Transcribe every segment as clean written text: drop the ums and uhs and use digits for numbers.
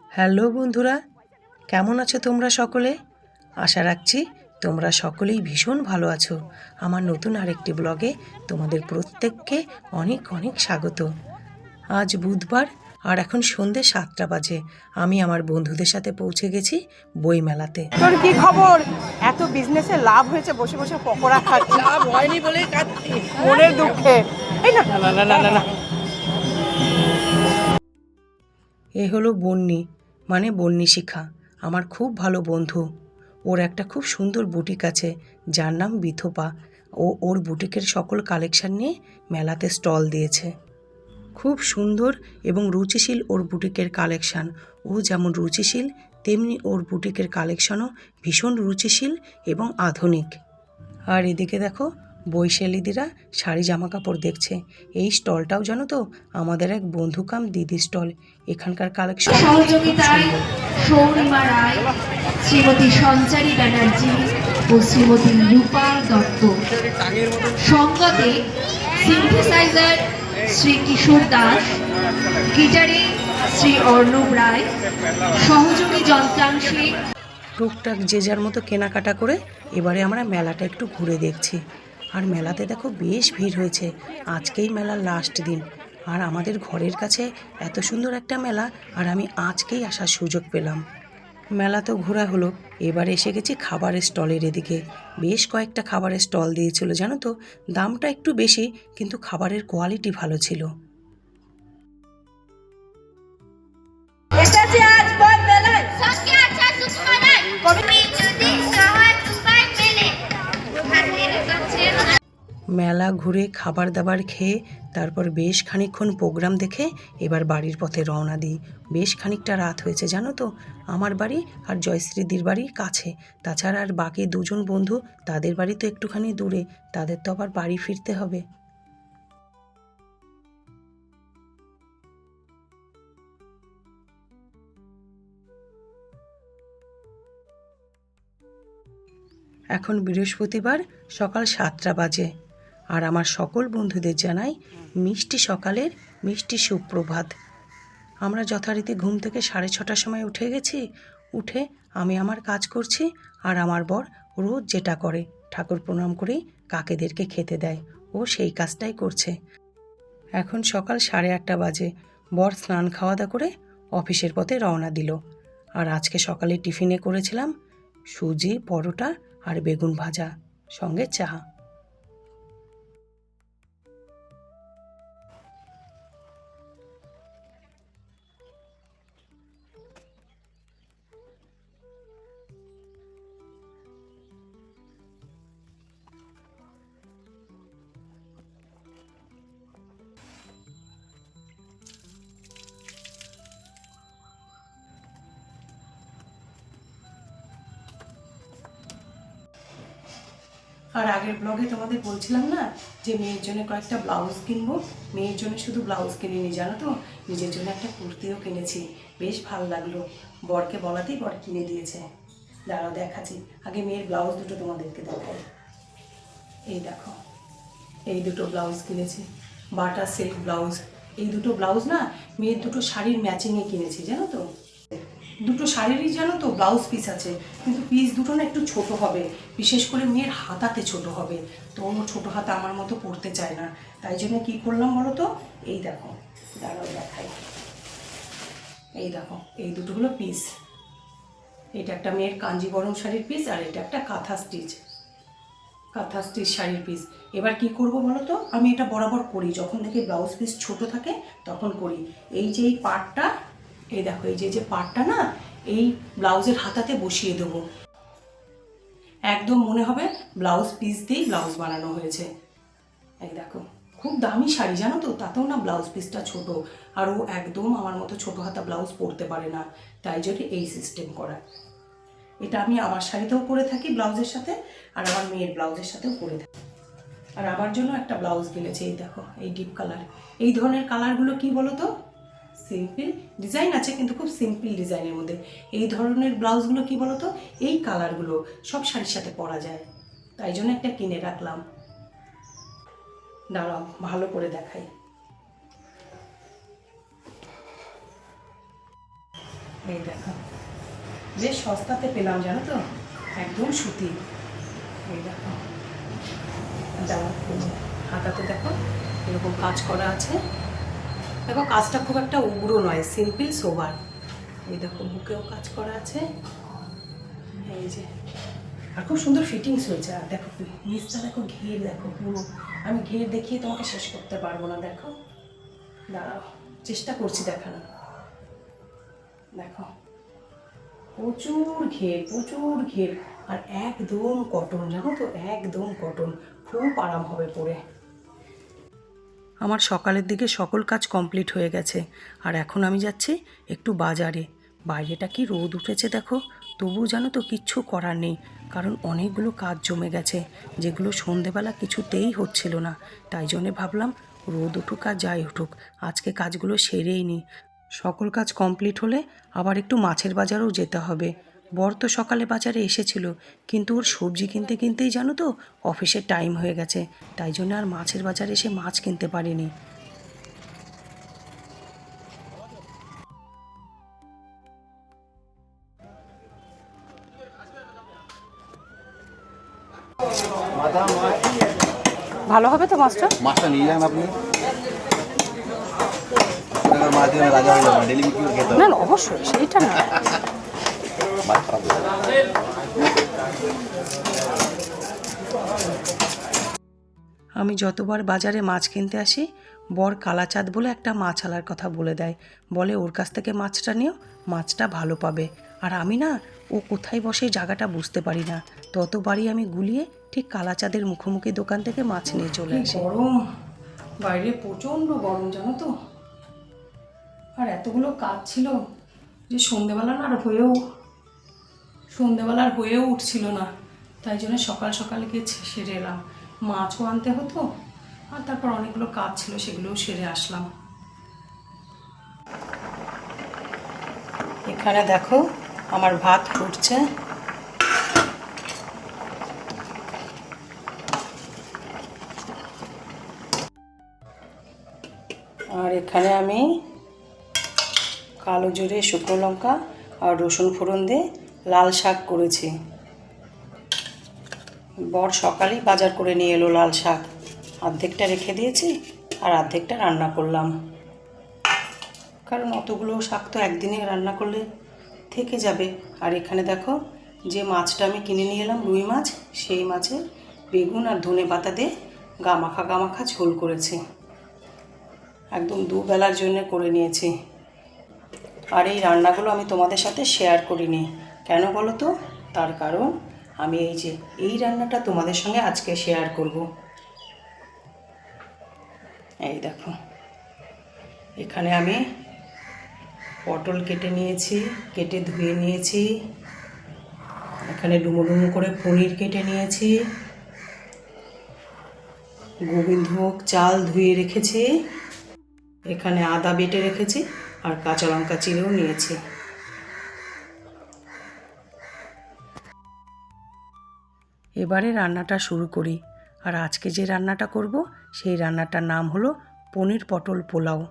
Hello বন্ধুরা, কেমন আছো তোমরা সকলে? আশা রাখছি তোমরা সকলেই ভীষণ ভালো আছো। আমার নতুন আরেকটি ব্লগে তোমাদের প্রত্যেককে অনেক অনেক স্বাগত। আজ বুধবার আর এখন সন্ধে 7টা বাজে। আমি আমার বন্ধুদের সাথে পৌঁছে গেছি বইমেলাতে। তোর কি খবর? এত বিজনেসে লাভ হয়েছে, বসে বসে পকোড়া খাচ্ছি। লাভ হয়নি বলেই কাঁদছি মনের দুঃখে। এই না না না না না, এ হলো বন্নি, মানে বন্নি শিখা, আমার খুব ভালো বন্ধু। ওর একটা খুব সুন্দর বুটিক আছে যার নাম বিথোপা। ওর বুটিকের সকল কালেকশান নিয়ে মেলাতে স্টল দিয়েছে। খুব সুন্দর এবং রুচিশীল ওর বুটিকের কালেকশান। ও যেমন রুচিশীল তেমনি ওর বুটিকের কালেকশানও ভীষণ রুচিশীল এবং আধুনিক। আর এদিকে দেখো বৈশালীদিরা শাড়ি জামা কাপড় দেখছে। এই স্টলটাও জানো তো আমাদের এক বন্ধু কাম দিদি স্টল। এখানকার কালেকশন সহযোগিতায় সৌরিমা রায়, শ্রীমতী সঞ্চারী ব্যানার্জি ও শ্রীমতী রূপা দত্ত। সঙ্গতে সিনথেসাইজার শ্রী কিশোর দাস, গিটারে শ্রী অর্ণব রায়, সহযোগী যন্ত্রাংশে টুকটাক যে যার মতো কেনাকাটা করে এবারে আমরা মেলাটা একটু ঘুরে দেখছি। আর মেলাতে দেখো বেশ ভিড় হয়েছে। আজকেই মেলার লাস্ট দিন। আর আমাদের ঘরের কাছে এত সুন্দর একটা মেলা, আর আমি আজকেই আসার সুযোগ পেলাম। মেলা তো ঘোরা হলো, এবার এসে গেছি খাবারের স্টলের এদিকে। বেশ কয়েকটা খাবারের স্টল দিয়েছিল জানো তো। দামটা একটু বেশি, কিন্তু খাবারের কোয়ালিটি ভালো ছিল। মেলা ঘুরে খাবার দাবার খেয়ে তারপর বেশ খানিকক্ষণ প্রোগ্রাম দেখে এবার বাড়ির পথে রওনা দিই। বেশ খানিকটা রাত হয়েছে জানো তো। আমার বাড়ি আর জয়শ্রীদির বাড়ির কাছে, তাছাড়া আর বাকি দুজন বন্ধু তাদের বাড়ি তো একটুখানি দূরে, তাদের তো আবার বাড়ি ফিরতে হবে। এখন বৃহস্পতিবার সকাল 7টা বাজে। আর আমার সকল বন্ধুদের জানাই মিষ্টি সকালের মিষ্টি সুপ্রভাত। আমরা যথারীতি ঘুম থেকে 6:30টার সময় উঠে গেছি। উঠে আমি আমার কাজ করছি, আর আমার বর রোজ যেটা করে ঠাকুর প্রণাম করেই কাকেদেরকে খেতে দেয়, ও সেই কাজটাই করছে। এখন সকাল 8:30 বাজে। বর স্নান খাওয়া দাওয়া করে অফিসের পথে রওনা দিল। আর আজকে সকালে টিফিনে করেছিলাম সুজি, পরোটা আর বেগুন ভাজা, সঙ্গে চা। আর আগের ব্লগে তোমাদের বলছিলাম না যে মেয়ের জন্য কয়েকটা ব্লাউজ কিনবো। মেয়ের জন্য শুধু ব্লাউজ কিনিনি জানো তো, নিজের জন্য একটা কুর্তিও কিনেছি। বেশ ভালো লাগলো, বরকে বলাতেই বর কিনে দিয়েছে। দাঁড়াও দেখাচ্ছি, আগে মেয়ের ব্লাউজ দুটো তোমাদেরকে দেখাই। এই দেখো, এই দুটো ব্লাউজ কিনেছি, বাটার সিল্ক ব্লাউজ। এই দুটো ব্লাউজ না মেয়ের দুটো শাড়ির ম্যাচিংয়ে কিনেছি জানো তো। দুটো শাড়িরই জানো তো ব্লাউজ পিস আছে, কিন্তু পিস দুটো না একটু ছোট হবে, বিশেষ করে মেয়ের হাতাতে ছোট হবে। তো ও ছোটো হাতা আমার মতো পরতে চায় না, তাই জন্য কী করলাম বলো তো। এই দেখো, দাঁড়াও দেখাই। এই দেখো, এই দুটো হলো পিস। এটা একটা মেয়ের কাঞ্জিবরম শাড়ির পিস, আর এটা একটা কাঁথা স্টিচ শাড়ির পিস। এবার কি করব বলো তো, আমি এটা বরাবর করি যখন দেখি ব্লাউজ পিস ছোট থাকে তখন করি। এই যে এই পার্টটা, এই দেখো এই যে পার্টটা না, এই ব্লাউজের হাতাতে বসিয়ে দেবো। একদম মনে হবে ব্লাউজ পিস দিয়েই ব্লাউজ বানানো হয়েছে। এই দেখো, খুব দামি শাড়ি জানো তো, তাতেও না ব্লাউজ পিসটা ছোট। আর ও একদম আমার মতো ছোট হাতা ব্লাউজ পরতে পারে না, তাই জন্য এই সিস্টেম করা। এটা আমি আমার শাড়িতেও পরে থাকি ব্লাউজের সাথে, আর আমার মেয়ের ব্লাউজের সাথেও পরে থাকি। আর আমার জন্য একটা ব্লাউজ কিনেছি, এই দেখো এই ডিপ কালার। এই ধরনের কালারগুলো কি বলো তো, সিম্পল ডিজাইন আছে কিন্তু খুব সিম্পল ডিজাইনের মধ্যে। এই ধরনের ব্লাউজগুলো কি বলো তো, এই কালারগুলো সব শাড়ির সাথে পরা যায়, তাই জন্য একটা কিনে রাখলাম। দাঁড়াও ভালো করে দেখাই। এই দেখো বেশ সস্তাতে পেলাম জানো তো, একদম সুতি। এই দেখো হাতাতে দেখো এরকম কাজ করা আছে। দেখো কাজটা খুব একটা উগ্র নয়, সিম্পল সোবার। এই দেখো বুকেও কাজ করা আছে, এই যে, আর খুব সুন্দর ফিটিংস হয়েছে। আর দেখো নিচটা দেখো, ঘের দেখো পুরো, আমি ঘের দেখিয়ে তোমাকে শেষ করতে পারবো না। দেখো দাঁড়াও, চেষ্টা করছি দেখানো। দেখো প্রচুর ঘের, প্রচুর ঘের, আর একদম কটন জানো তো, একদম কটন, খুব আরাম হবে পরে। আমার সকালের দিকে সকল কাজ কমপ্লিট হয়ে গেছে, আর এখন আমি যাচ্ছি একটু বাজারে। বাইরেটা কি রোদ উঠেছে দেখো, তবুও জানো তো কিচ্ছু করার নেই, কারণ অনেকগুলো কাজ জমে গেছে যেগুলো সন্ধেবেলা কিছুতেই হচ্ছিল না। তাই জন্যে ভাবলাম রোদ উঠুক আর যাই উঠুক, আজকে কাজগুলো সেরেই নিই। সকল কাজ কমপ্লিট হলে আবার একটু মাছের বাজারেও যেতে হবে। বর তো সকালে বাজারে এসেছিল, কিন্তু ওর সবজি কিনতে কিনতেই জানো তো অফিসের টাইম হয়ে গেছে, তাই জন্য আর মাছের বাজারে এসে মাছ কিনতে পারিনি। ভালো হবে তো মাছটা? মাছটা নিয়ে যান আপনি, মাছ দিয়ে রাজা হয়ে যাবেন, ডেলি বিক্রি করে খেতে হবে। না না, অবশ্যই সেইটা না। মাছ খারাপ হয়ে যাবে। আমি যতবার বাজারে মাছ কিনতে আসি, বর কালাচাঁদ বলে একটা মাছ আলার কথা বলে দেয়, বলে ওর কাছ থেকে মাছটা নিও, মাছটা ভালো পাবে। আর আমি না, ও কোথায় বসে জায়গাটা বুঝতে পারি না, ততবারই আমি গুলিয়ে ঠিক কালাচাঁদের মুখোমুখি দোকান থেকে মাছ নিয়ে চলে আসি। গরম, বাইরে প্রচণ্ড গরম জানো তো, আর এতগুলো কাজ ছিল যে সন্ধেবেলার হয়েও উঠছিল না, তাই জন্য সকাল সকাল গিয়ে সেরে এলাম। মাছও আনতে হতো, আর তারপর অনেকগুলো কাজ ছিল সেগুলোও সেরে আসলাম। এখানে দেখো আমার ভাত ফুটছে, আর এখানে আমি কালো জিরে, শুকনো লঙ্কা আর রসুন ফোড়ন দিয়ে লাল শাক করেছি। বর সকালেই বাজার করে নিয়ে এলো লাল শাক, অর্ধেকটা রেখে দিয়েছি আর অর্ধেকটা রান্না করলাম, কারণ অতগুলো শাক তো একদিনে রান্না করলে থেকে যাবে। আর এখানে দেখো যে মাছটা আমি কিনে নিয়ে এলাম, রুই মাছ, সেই মাছের বেগুন আর ধনে পাতা দিয়ে গামাখা ঝোল করেছি, একদম দুবেলার জন্য করে নিয়েছি। আর এই রান্নাগুলো আমি তোমাদের সাথে শেয়ার করিনি, কেন বলো তো? তার কারণ আমি এই রান্নাটা তোমাদের সঙ্গে আজকে শেয়ার করব। এই দেখো এখানে আমি পটল কেটে নিয়েছি, কেটে ধুয়ে নিয়েছি। এখানে ডুমো ডুমো করে পনির কেটে নিয়েছি, গোবিন্দভোগ চাল ধুয়ে রেখেছি, এখানে আদা বেটে রেখেছি, আর কাঁচা লঙ্কা চিরেও নিয়েছি। এবারে রান্নাটা শুরু করি। আর আজকে যে রান্নাটা করব সেই রান্নাটার নাম হলো পনির পটল পোলাও।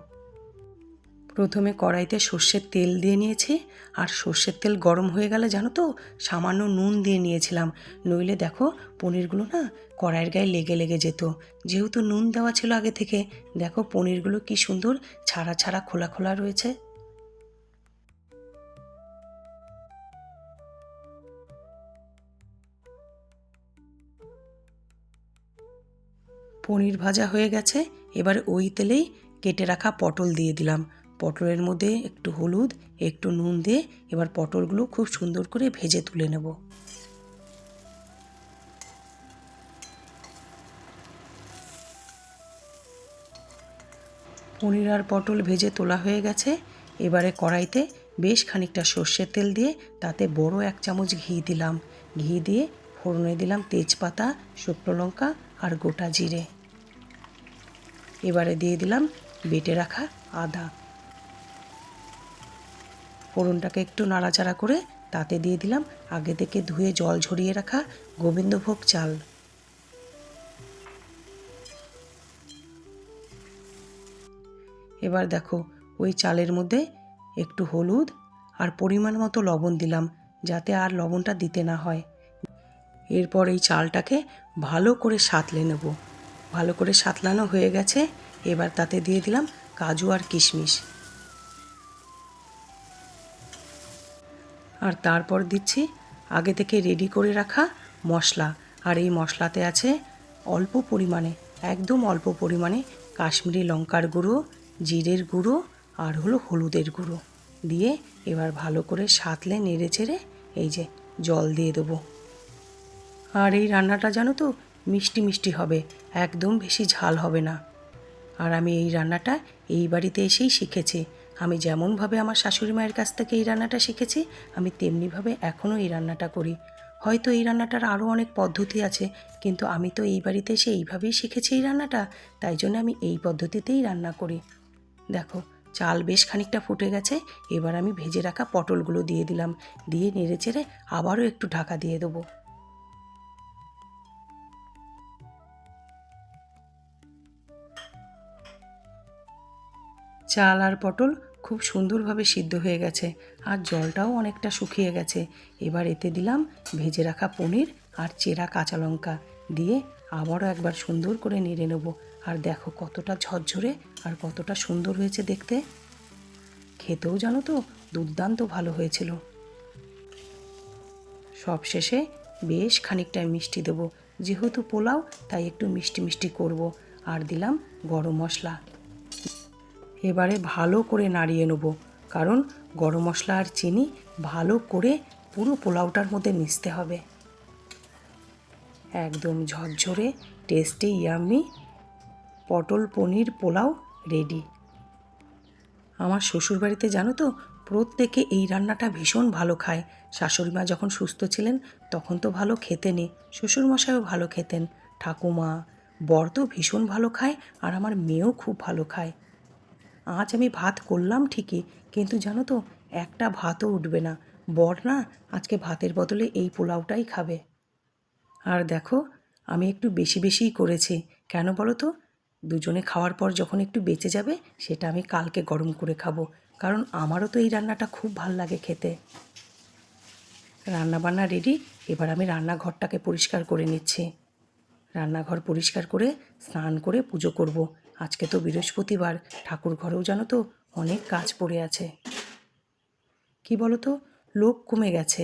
প্রথমে কড়াইতে সর্ষের তেল দিয়ে নিয়েছি, আর সর্ষের তেল গরম হয়ে গেলে জানো তো সামান্য নুন দিয়ে নিয়েছিলাম, নইলে দেখো পনিরগুলো না কড়াইয়ের গায়ে লেগে যেত। যেহেতু নুন দেওয়া ছিল আগে থেকে, দেখো পনিরগুলো কি সুন্দর ছাড়া ছাড়া খোলা খোলা রয়েছে। পনির ভাজা হয়ে গেছে, এবার ওই তেলেই কেটে রাখা পটল দিয়ে দিলাম। পটলের মধ্যে একটু হলুদ, একটু নুন দিয়ে এবার পটলগুলো খুব সুন্দর করে ভেজে তুলে নেব। পনির আর পটল ভেজে তোলা হয়ে গেছে, এবারে কড়াইতে বেশ খানিকটা সর্ষের তেল দিয়ে তাতে বড় 1 চামচ ঘি দিলাম। ঘি দিয়ে ফোড়নে দিলাম তেজপাতা, শুকনো লঙ্কা আর গোটা জিরে। এবারে দিয়ে দিলাম বেটে রাখা আদা। ফোড়নটাকে একটু নাড়াচাড়া করে তাতে দিয়ে দিলাম আগে থেকে ধুয়ে জল ঝরিয়ে রাখা গোবিন্দভোগ চাল। এবার দেখো ওই চালের মধ্যে একটু হলুদ আর পরিমাণ মতো লবণ দিলাম, যাতে আর লবণটা দিতে না হয়। এরপর এই চালটাকে ভালো করে সাঁতলে নেব। ভালো করে সাঁতলানো হয়ে গেছে। এবার তাতে দিয়ে দিলাম কাজু আর কিশমিশ। আর তারপর দিচ্ছি আগে থেকে রেডি করে রাখা মশলা। আর এই মশলাতে আছে অল্প পরিমাণে, একদম অল্প পরিমাণে কাশ্মীরি লঙ্কার গুঁড়ো, জিরের গুঁড়ো আর হলো হলুদের গুঁড়ো দিয়ে এবার ভালো করে সাঁতলে নেড়ে চেড়ে এই যে জল দিয়ে দেবো। আর এই রান্নাটা জানো তো মিষ্টি মিষ্টি হবে, একদম বেশি ঝাল হবে না। আর আমি এই রান্নাটা এই বাড়িতে এসেই শিখেছি। আমি যেমনভাবে আমার শাশুড়ি মায়ের কাছ থেকে এই রান্নাটা শিখেছি, আমি তেমনিভাবে এখনও এই রান্নাটা করি। হয়তো এই রান্নাটার আরও অনেক পদ্ধতি আছে, কিন্তু আমি তো এই বাড়িতে এসে এইভাবেই শিখেছি এই রান্নাটা, তাই জন্য আমি এই পদ্ধতিতেই রান্না করি। দেখো চাল বেশ খানিকটা ফুটে গেছে। এবার আমি ভেজে রাখা পটলগুলো দিয়ে দিলাম, দিয়ে নেড়ে চেড়ে আবারও একটু ঢাকা দিয়ে দেবো। চাল আর পটল খুব সুন্দরভাবে সিদ্ধ হয়ে গেছে, আর জলটাও অনেকটা শুকিয়ে গেছে। এবার এতে দিলাম ভেজে রাখা পনির আর চেরা কাঁচা লঙ্কা দিয়ে আবারও একবার সুন্দর করে নেড়ে নেব। আর দেখো কতটা ঝরঝরে আর কতটা সুন্দর হয়েছে দেখতে। খেতেও জানো তো দুর্দান্ত ভালো হয়েছিল। সবশেষে বেশ খানিকটা মিষ্টি দেব, যেহেতু পোলাও তাই একটু মিষ্টি মিষ্টি করব। আর দিলাম গরম মশলা। এবারে ভালো করে নাড়িয়ে নেব, কারণ গরম মশলা আর চিনি ভালো করে পুরো পোলাওটার মধ্যে মিশতে হবে। একদম ঝরঝরে টেস্টি ইয়াম্মি পটল পনির পোলাও রেডি। আমার শ্বশুরবাড়িতে জানো তো প্রত্যেকে এই রান্নাটা ভীষণ ভালো খায়। শাশুড়ি মা যখন সুস্থ ছিলেন তখন তো ভালো খেতেনই, শ্বশুরমশাইও ভালো খেতেন, ঠাকুমা, বর তো ভীষণ ভালো খায়, আর আমার মেয়েও খুব ভালো খায়। আজ আমি ভাত করলাম ঠিকই, কিন্তু জানো তো একটা ভাতও উঠবে না। বর না আজকে ভাতের বদলে এই পোলাওটাই খাবে। আর দেখো আমি একটু বেশি বেশিই করেছি, কেন বলো তো? দুজনে খাওয়ার পর যখন একটু বেঁচে যাবে সেটা আমি কালকে গরম করে খাবো, কারণ আমারও তো এই রান্নাটা খুব ভাল লাগে খেতে। রান্নাবান্না রেডি। এবার আমি রান্নাঘরটাকে পরিষ্কার করে নিচ্ছি। রান্নাঘর পরিষ্কার করে স্নান করে পুজো করব। আজকে তো বৃহস্পতিবার, ঠাকুর ঘরেও জানো তো অনেক কাজ পড়ে আছে। কি বলো তো, লোক কমে গেছে,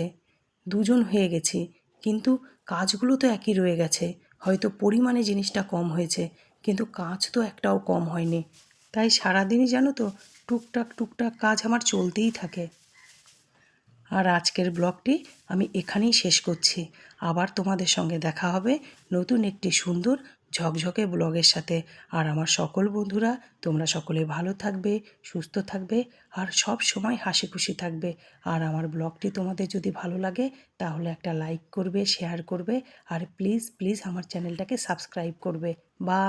দুজন হয়ে গেছি, কিন্তু কাজগুলো তো একই রয়ে গেছে। হয়তো পরিমাণে জিনিসটা কম হয়েছে, কিন্তু কাজ তো একটাও কম হয়নি। তাই সারাদিনই জানো তো টুকটাক টুকটাক কাজ আমার চলতেই থাকে। আর আজকের ব্লগটি আমি এখানেই শেষ করছি। আবার তোমাদের সঙ্গে দেখা হবে নতুন একটি সুন্দর ঝকঝকে ব্লগের সাথে। আর আমার সকল বন্ধুরা তোমরা সকলে ভালো থাকবে, সুস্থ থাকবে আর সব সময় হাসি খুশি থাকবে। আর আমার ব্লগটি তোমাদের যদি ভালো লাগে তাহলে একটা লাইক করবে, শেয়ার করবে আর প্লিজ প্লিজ আমার চ্যানেলটাকে সাবস্ক্রাইব করবে। বাই।